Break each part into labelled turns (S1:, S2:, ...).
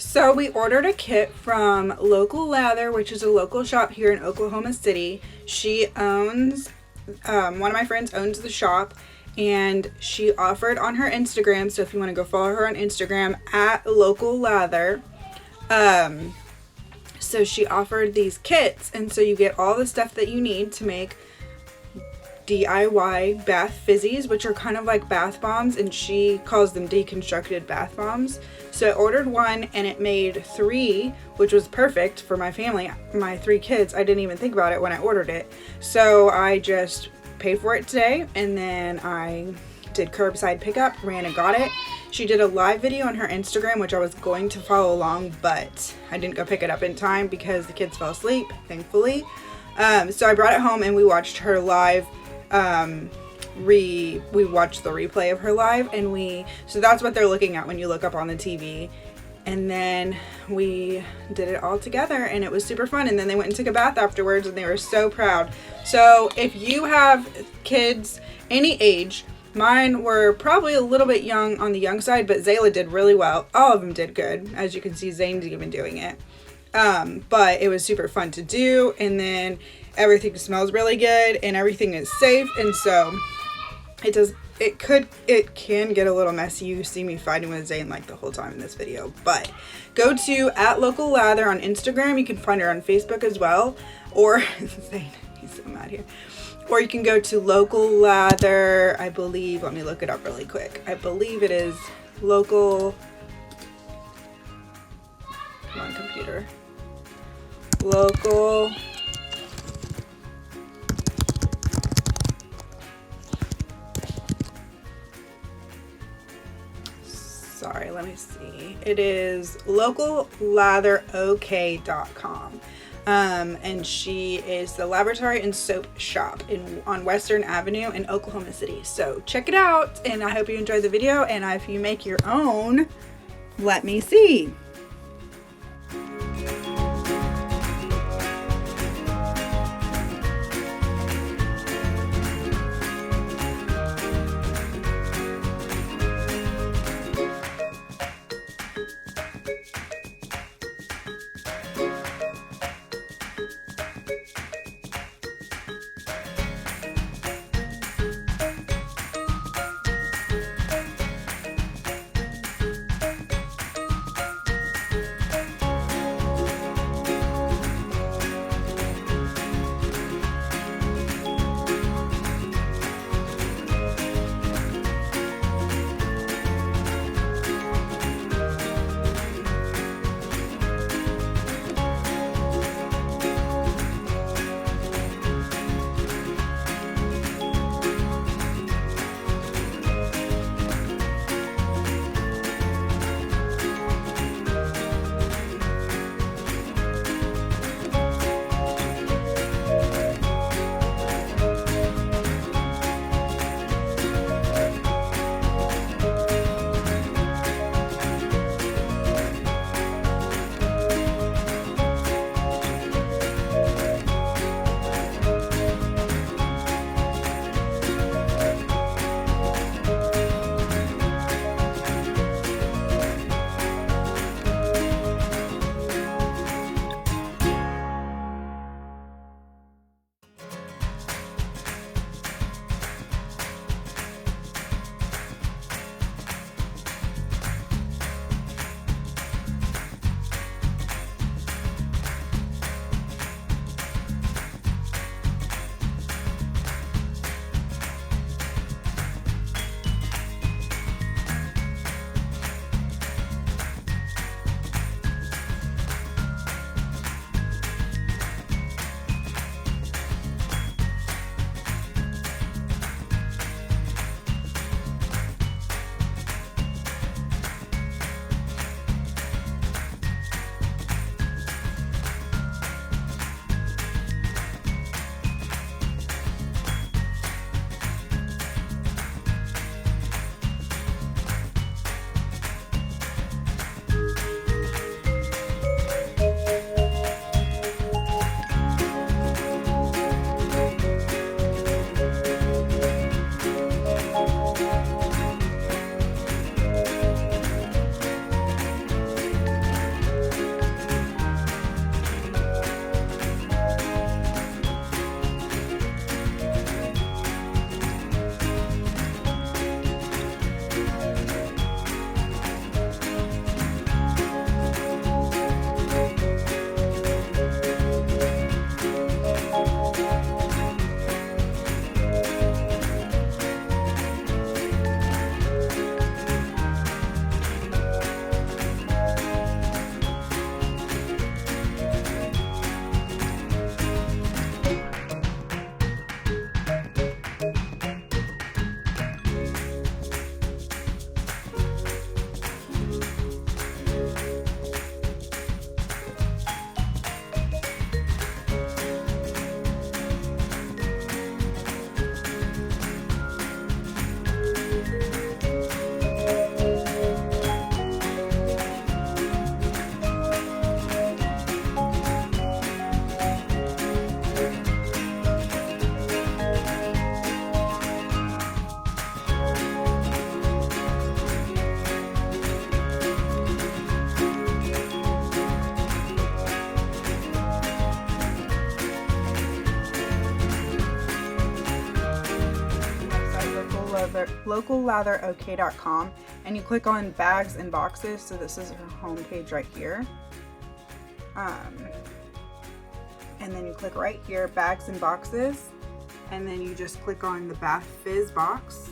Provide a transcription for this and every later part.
S1: So we ordered a kit from Local Lather, which is a local shop here in Oklahoma City. She owns, one of my friends owns the shop, and she offered on her Instagram, so if you want to go follow her on Instagram, at Local Lather, so she offered these kits, and so you get all the stuff that you need to make DIY Bath Fizzies, which are kind of like bath bombs, and she calls them deconstructed bath bombs. So I ordered one and it made 3, which was perfect for my family, my 3 kids. I didn't even think about it when I ordered it. So I just paid for it today, and then I did curbside pickup, ran and got it. She did a live video on her Instagram, which I was going to follow along, but I didn't go pick it up in time because the kids fell asleep, thankfully. So I brought it home and we watched her live. We watched the replay of her live, and so that's what they're looking at when you look up on the TV. And then we did it all together, and it was super fun. And then they went and took a bath afterwards, and they were so proud. So if you have kids any age, mine were probably a little bit young on the young side, but Zayla did really well. All of them did good. As you can see, Zane's even doing it. But it was super fun to do, and then everything smells really good and everything is safe, and so it can get a little messy. You see me fighting with Zane like the whole time in this video, but go to @LocalLather on Instagram. You can find her on Facebook as well, or Zane, he's so mad here. Or you can go to Local Lather, I believe, let me look it up really quick. I believe it is Local, come on computer, Local, sorry, let me see. It is locallatherok.com. And she is the laboratory and soap shop on Western Avenue in Oklahoma City. So check it out, and I hope you enjoyed the video, and if you make your own, let me see. locallatheroK.com, and you click on bags and boxes. So this is her home page right here. And then you click right here, bags and boxes, and then you just click on the Bath Fizz box.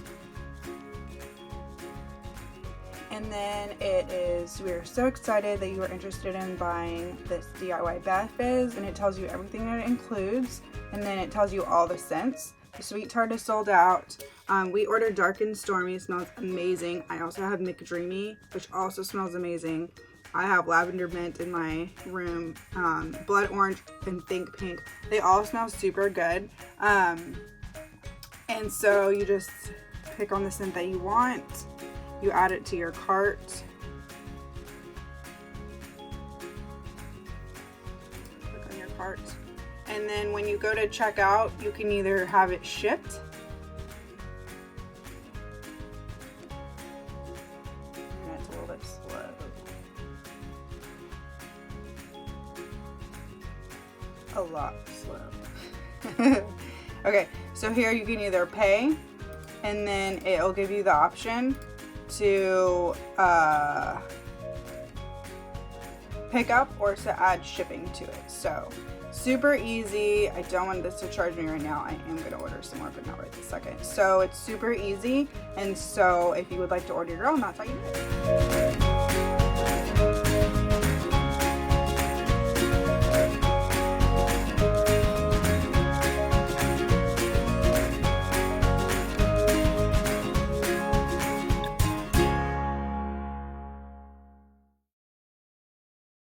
S1: And then it is, we are so excited that you are interested in buying this DIY Bath Fizz, and it tells you everything that it includes, and then it tells you all the scents. The Sweet Tart is sold out. We ordered Dark and Stormy, it smells amazing. I also have McDreamy, which also smells amazing. I have Lavender Mint in my room, Blood Orange and Think Pink. They all smell super good. And so you just pick on the scent that you want. You add it to your cart. Click on your cart. And then when you go to check out, you can either have it shipped. And it's a little bit slow. A lot slow. Okay, so here you can either pay, and then it'll give you the option to pick up or to add shipping to it. So super easy. I don't want this to charge me right now. I am gonna order some more, but not right this second. So it's super easy, and so if you would like to order your own, that's how you do it.